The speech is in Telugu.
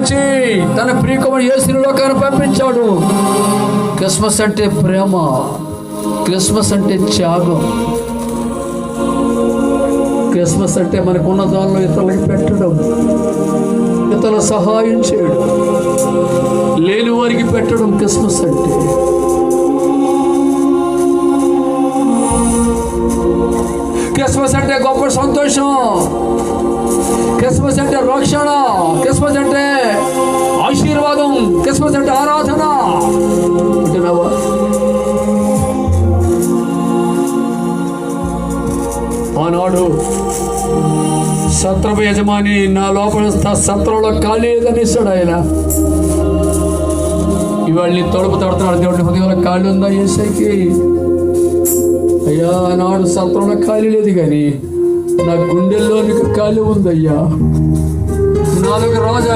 ప్రేమించి తన ప్రియకుమారుడు యేసుని లోకాన్ని పంపించాడు. క్రిస్మస్ అంటే ప్రేమ, క్రిస్మస్ అంటే త్యాగం, క్రిస్మస్ అంటే మనకున్న దానిలో ఇతరులకు పెట్టడం, ఇతరుల సహాయం చేయడం, లేని వారికి పెట్టడం క్రిస్మస్ అంటే. క్రిస్మస్ అంటే గొప్ప సంతోషం, క్రిస్మస్ అంటే రక్షణ, క్రిస్మస్ అంటే ఆశీర్వాదం, క్రిస్మస్ అంటే ఆరాధన. అంటున్నావా? ఆనాడు సత్రపు యజమాని నా లోపల సత్రంలో ఖాళీ లేదనిస్తాడు ఆయన. ఇవాళ నీ తలుపు తడుతున్నాడు, దేవుడి హృదయంలో ఖాళీ ఉందా యేసయ్యకి? అయ్యా, నాడు సత్రంలో ఖాళీ లేదు, కానీ నా గుండెల్లో నీకు ఖాళీ ఉందయ్యా. నాలుగు రాజా